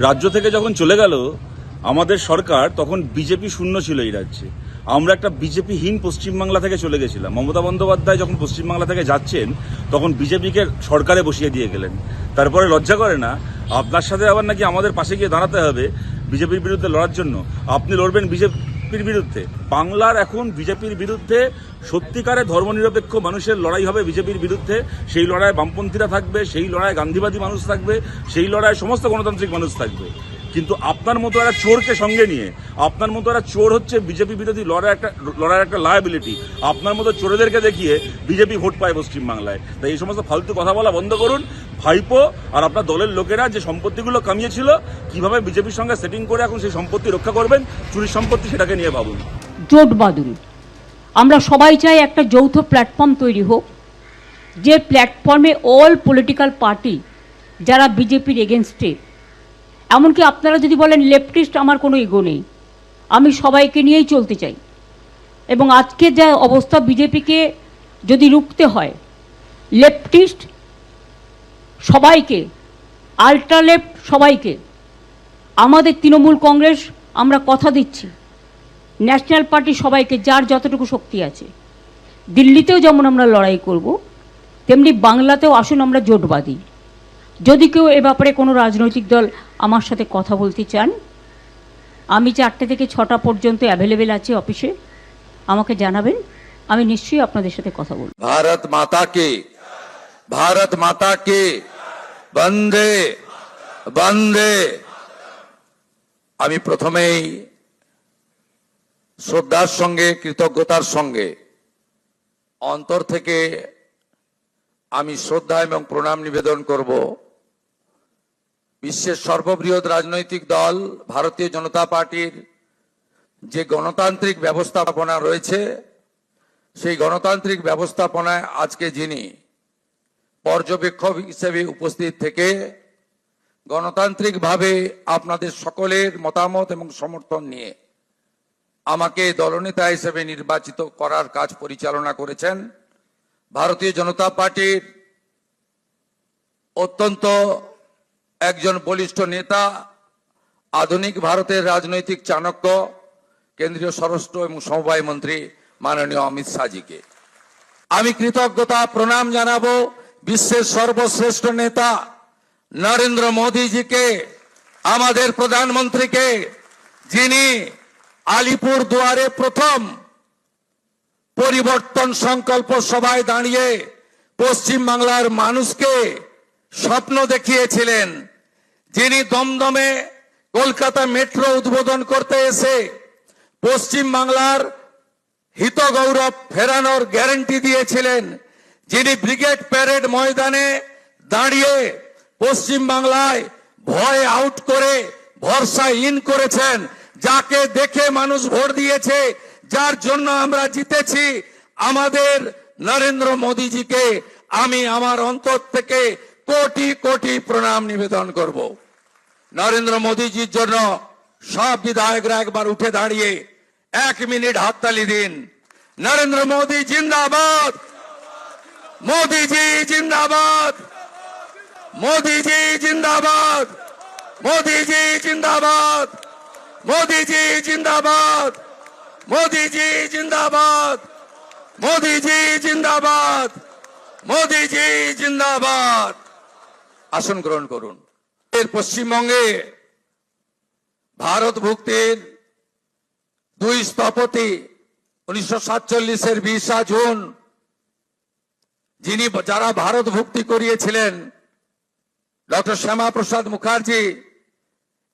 রাজ্য থেকে যখন চলে গেল আমাদের সরকার, তখন বিজেপি শূন্য ছিল এই রাজ্যে। আমরা একটা বিজেপিহীন পশ্চিমবাংলা থেকে চলে গেছিলাম। মমতা বন্দ্যোপাধ্যায় যখন পশ্চিমবাংলা থেকে যাচ্ছেন তখন বিজেপিকে সরকারে বসিয়ে দিয়ে গেলেন। তারপরে লজ্জা করে না আপনার সাথে আবার নাকি আমাদের পাশে গিয়ে দাঁড়াতে হবে বিজেপির বিরুদ্ধে লড়ার জন্য? আপনি লড়বেন বিজেপির বিরুদ্ধে? বাংলার এখন বিজেপির বিরুদ্ধে সত্যিকারে ধর্মনিরপেক্ষ মানুষের লড়াই হবে বিজেপির বিরুদ্ধে। সেই লড়াইয়ে বামপন্থীরা থাকবে, সেই লড়াইয়ে গান্ধীবাদী মানুষ থাকবে, সেই লড়াইয়ে সমস্ত গণতান্ত্রিক মানুষ থাকবে। কিন্তু আপনার মতো একটা চোরকে সঙ্গে নিয়ে, আপনার মতো একটা চোর হচ্ছে বিজেপি বিরোধী লড়াইয়ের একটা লায়াবিলিটি। আপনার মতো চোরেদেরকে দেখিয়ে বিজেপি ভোট পায় পশ্চিমবাংলায়। তাই এই সমস্ত ফালতু কথা বলা বন্ধ করুন। ভাইপো আর আপনার দলের লোকেরা যে সম্পত্তিগুলো কামিয়েছিল, কিভাবে বিজেপির সঙ্গে সেটিং করে এখন সেই সম্পত্তি রক্ষা করবেন, চুরির সম্পত্তি, সেটাকে নিয়ে ভাবুন। জোট বাঁধুন। আমরা সবাই চাই একটা যৌথ প্ল্যাটফর্ম তৈরি হোক, যে প্ল্যাটফর্মে অল পলিটিক্যাল পার্টি যারা বিজেপির এগেনস্টে, এমনকি আপনারা যদি বলেন লেফটিস্ট, আমার কোনো ইগো নেই, আমি সবাইকে নিয়েই চলতে চাই। এবং আজকে যা অবস্থা, বিজেপিকে যদি রুখতে হয়, লেফটিস্ট সবাইকে, আল্ট্রা লেফট সবাইকে, আমাদের তৃণমূল কংগ্রেস আমরা কথা দিচ্ছি, ন্যাশনাল পার্টি সবাইকে, যার যতটুকু শক্তি আছে, দিল্লিতেও যেমন আমরা লড়াই করব, তেমনি বাংলাতেও আসুন আমরা জোট বাঁধি। যদি কেউ এ ব্যাপারে কোনো রাজনৈতিক দল আমার সাথে কথা বলতে চান, আমি 4টে থেকে 6টা পর্যন্ত অ্যাভেলেবেল আছি অফিসে, আমাকে জানাবেন, আমি নিশ্চয়ই আপনাদের সাথে কথা বলব। ভারত মাতা কে বন্দে বন্দে। আমি প্রথমেই শ্রদ্ধার সঙ্গে, কৃতজ্ঞতার সঙ্গে, অন্তর থেকে আমি শ্রদ্ধা এবং প্রণাম নিবেদন করব বিশ্বের সর্ববৃহৎ রাজনৈতিক দল ভারতীয় জনতা পার্টির যে গণতান্ত্রিক ব্যবস্থাপনা রয়েছে, সেই গণতান্ত্রিক ব্যবস্থাপনায় আজকে যিনি পর্যবেক্ষক হিসেবে উপস্থিত থেকে গণতান্ত্রিকভাবে আপনাদের সকলের মতামত এবং সমর্থন নিয়ে আমাকে দলনেতা হিসেবে নির্বাচিত করার কাজ পরিচালনা করেছেন, ভারতীয় জনতা পার্টির অত্যন্ত একজন বলিষ্ঠ নেতা, আধুনিক ভারতের রাজনৈতিক চাণক্য, কেন্দ্রীয় স্বরাষ্ট্র এবং সমবায় মন্ত্রী মাননীয় অমিত শাহজিকে আমি কৃতজ্ঞতা প্রণাম জানাবো। বিশ্বের সর্বশ্রেষ্ঠ নেতা নরেন্দ্র মোদীজিকে, আমাদের প্রধানমন্ত্রীকে, যিনি আলিপুর দুয়ারে প্রথম পরিবর্তন সংকল্প সভায় দাঁড়িয়ে পশ্চিম বাংলার মানুষকে স্বপ্ন দেখিয়েছিলেন, যিনি দমদমে কলকাতা মেট্রো উদ্বোধন করতে এসে পশ্চিম বাংলার হিত গৌরব ফেরানোর গ্যারান্টি দিয়েছিলেন, যিনি ব্রিগেড প্যারেড ময়দানে দাঁড়িয়ে পশ্চিম বাংলায় ভয় আউট করে ভরসা ইন করেছেন, যাকে দেখে মানুষ ভোট দিয়েছে, যার জন্য আমরা জিতেছি, আমাদের নরেন্দ্র মোদীজিকে আমি আমার অন্তর থেকে কোটি কোটি প্রণাম নিবেদন করব। নরেন্দ্র মোদীজির জন্য সব বিধায়করা একবার উঠে দাঁড়িয়ে 1 মিনিট হাততালি দিন। নরেন্দ্র মোদী জিন্দাবাদ, মোদীজি জিন্দাবাদ, মোদীজি জিন্দাবাদ, মোদীজি জিন্দাবাদ, মোদীজি জিন্দাবাদ, মোদীজি জিন্দাবাদ, মোদীজি জিন্দাবাদ, মোদীজি জিন্দাবাদ। আসন গ্রহণ করুন। পশ্চিমবঙ্গে ভারত ভুক্তির 2 স্থপতি 1947-এর 20 জুন যারা ভারত ভুক্তি করিয়েছিলেন, ডক্টর শ্যামা প্রসাদ মুখার্জি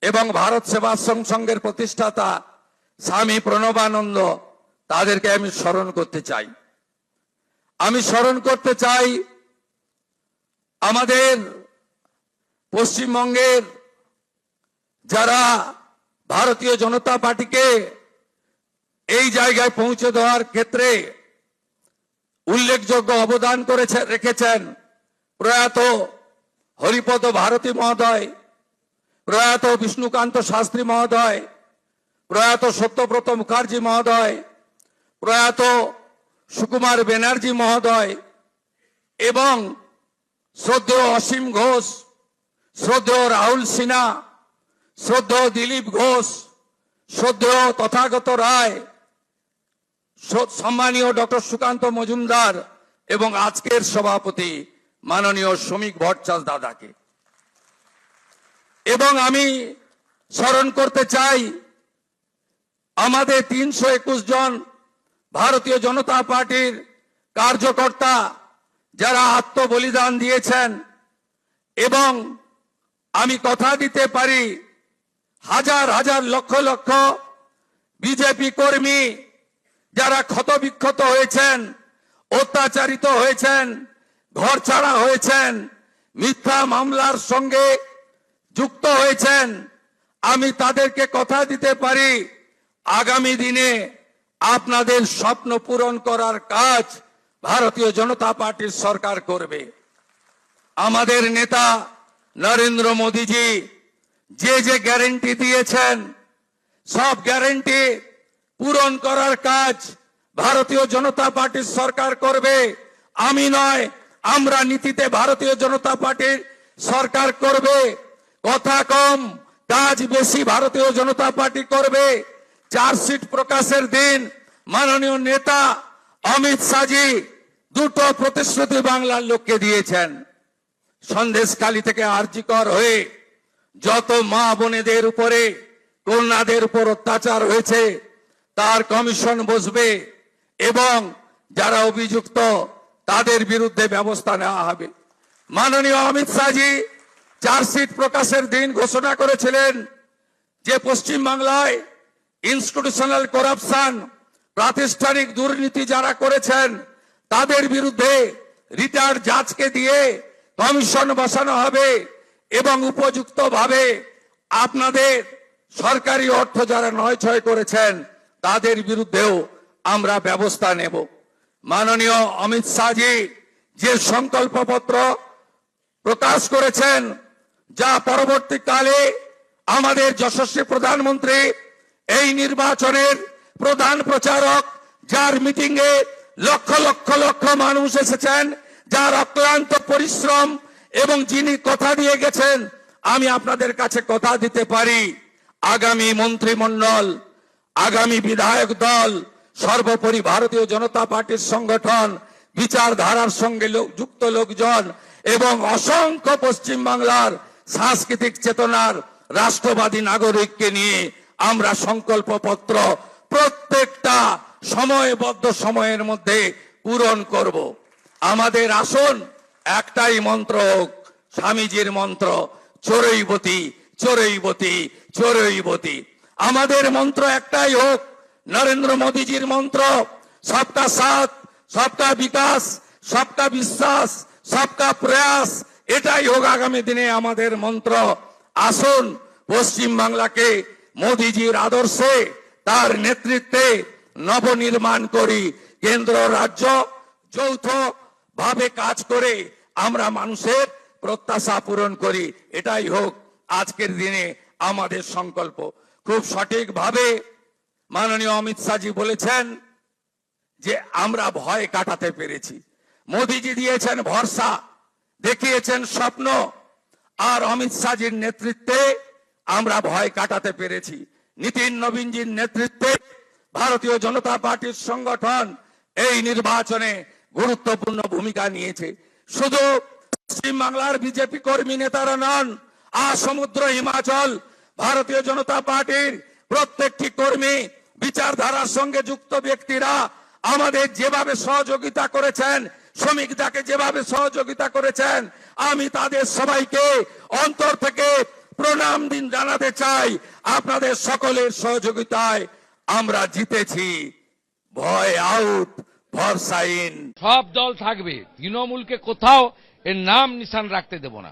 এবং ভারত সেবাশ্রম সংঘের প্রতিষ্ঠাতা স্বামী প্রণবানন্দ, তাদেরকে আমি স্মরণ করতে চাই। আমি স্মরণ করতে চাই আমাদের পশ্চিমবঙ্গের যারা ভারতীয় জনতা পার্টিকে এই জায়গায় পৌঁছে দেওয়ার ক্ষেত্রে উল্লেখযোগ্য অবদান রেখেছেন। প্রয়াত হরিপদ ভারতী মহোদয়, প্রয়াত বিষ্ণুকান্ত শাস্ত্রী মহোদয়, প্রয়াত সত্যব্রত মুখার্জি মহোদয়, প্রয়াত সুকুমার ব্যানার্জি মহোদয় এবং শ্রদ্ধেয় অসীম ঘোষ, শ্রদ্ধেয় রাহুল সিনহা, শ্রদ্ধেয় দিলীপ ঘোষ, শ্রদ্ধেয় তথাগত রায়, সম্মানীয় ডক্টর সুকান্ত মজুমদার এবং আজকের সভাপতি মাননীয় শ্রমিক ভট্টাচার্য দাদাকে। এবং আমি স্মরণ করতে চাই আমাদের 321 জন ভারতীয় জনতা পার্টির কার্যকর্তা যারা আত্মবলিদান দিয়েছেন, এবং আমি কথা দিতে পারি হাজার হাজার লক্ষ লক্ষ বিজেপি কর্মী যারা ক্ষতবিক্ষত হয়েছেন, অত্যাচারিত হয়েছেন, ঘর ছাড়া হয়েছেন, মিথ্যা মামলার সঙ্গে যুক্ত হয়েছেন, আমি তাদেরকে কথা দিতে পারি আগামী দিনে আপনাদের স্বপ্ন পূরণ করার কাজ ভারতীয় জনতা পার্টির সরকার করবে। আমাদের নেতা নরেন্দ্র মোদীজি যে গ্যারান্টি দিয়েছেন সব গ্যারান্টি পূরণ করার কাজ ভারতীয় জনতা পার্টির সরকার করবে। আমি নয়, আমরা নীতিতে ভারতীয় জনতা পার্টির সরকার করবে। কথা কম কাজ বেশি ভারতীয় জনতা পার্টি করবে। চার্জশিট প্রকাশের দিন মাননীয় নেতা অমিত শাহজি দুটো প্রতিশ্রুতি বাংলার লোককে দিয়েছেন। সন্দেশখালী থেকে আরজিকর হয়ে যত মা বোনেদের উপরে, কন্যাদের উপর অত্যাচার হয়েছে তার কমিশন বসবে এবং যারা অভিযুক্ত তাদের বিরুদ্ধে ব্যবস্থা নেওয়া হবে। মাননীয় অমিত শাহজি চার্জশিট প্রকাশের দিন ঘোষণা করেছিলেন যে পশ্চিমবাংলায় ইনস্টিটিউশনাল করাপশন, প্রাতিষ্ঠানিক দুর্নীতি যারা করেছেন তাদের বিরুদ্ধে রিটায়ার্ড জাজকে দিয়ে কমিশন বসানো হবে এবং উপযুক্তভাবে আপনাদের সরকারি অর্থ যারা নয়ছয় করেছেন তাদের বিরুদ্ধেও আমরা ব্যবস্থা নেব। মাননীয় অমিত শাহজি যে সংকল্পপত্র প্রকাশ করেছেন, যা পরবর্তীকালে আমাদের যশস্বী প্রধানমন্ত্রী এই নির্বাচনের প্রধান প্রচারক, যার মিটিং এ লক্ষ লক্ষ লক্ষ মানুষ এসেছেন, যার অক্লান্ত পরিশ্রম এবং যিনি কথা দিয়ে গেছেন, আমি আপনাদের কাছে কথা দিতে পারি আগামী মন্ত্রিমণ্ডল, আগামী বিধায়ক দল, সর্বোপরি ভারতীয় জনতা পার্টির সংগঠন, বিচারধারার সঙ্গে যুক্ত লোকজন এবং অসংখ্য পশ্চিমবাংলার সাংস্কৃতিক চেতনার রাষ্ট্রবাদী নাগরিককে নিয়ে আমরা সংকল্পপত্র প্রত্যেকটা সময়বদ্ধ সময়ের মধ্যে পূরণ করব। আমাদের আসন একটাই মন্ত্র হোক, স্বামীজির মন্ত্র, চোরৈবতী চোরৈবতী চোরৈবতী। আমাদের মন্ত্র একটাই হোক, নরেন্দ্র মোদীজির মন্ত্র, সবকা সাথ, সবকা বিকাশ, সবকা বিশ্বাস, সবকা প্রয়াস। এটাই হোক আগামী দিনে আমাদের মন্ত্র। আসুন পশ্চিম বাংলাকে মোদীজির আদর্শে, তার নেতৃত্বে নবনির্মাণ করি। কেন্দ্র রাজ্য যৌথ ভাবে কাজ করে আমরা মানুষের প্রত্যাশা পূরণ করি। এটাই হোক আজকের দিনে আমাদের সংকল্প। খুব সঠিকভাবে মাননীয় অমিত শাহজি বলেছেন যে আমরা ভয় কাটাতে পেরেছি। মোদীজি দিয়েছেন ভরসা, দেখিয়েছেন স্বপ্ন, আর অমিত শাহজির নেতৃত্বে আমরা ভয় কাটাতে পেরেছি। নীতিন নবীনজির নেতৃত্বে ভারতীয় জনতা পার্টির সংগঠন এই নির্বাচনে গুরুত্বপূর্ণ ভূমিকা নিয়েছে। শুধু পশ্চিম বাংলার বিজেপি কর্মী নেতারা নন, সমুদ্র হিমাচল ভারতীয় জনতা পার্টির প্রত্যেকটি কর্মী, বিচারধারার সঙ্গে যুক্ত ব্যক্তিরা আমাদের যেভাবে সহযোগিতা করেছেন, শ্রমিকদাকে যেভাবে সহযোগিতা করেছেন, আমি তাদের সবাইকে অন্তর থেকে প্রণাম দিন জানাতে চাই। আপনাদের সকলের সহযোগিতায় আমরা জিতেছি। ভয় আউট, ভরসা ইন। সব দল থাকবে, তৃণমূলকে কোথাও এর নাম নিশান রাখতে দেব না।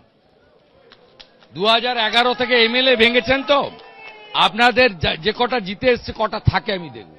2011 থেকে এমএলএ ভেঙেছেন তো, আপনাদের যে কটা জিতে এসছে কটা থাকে আমি দেখব।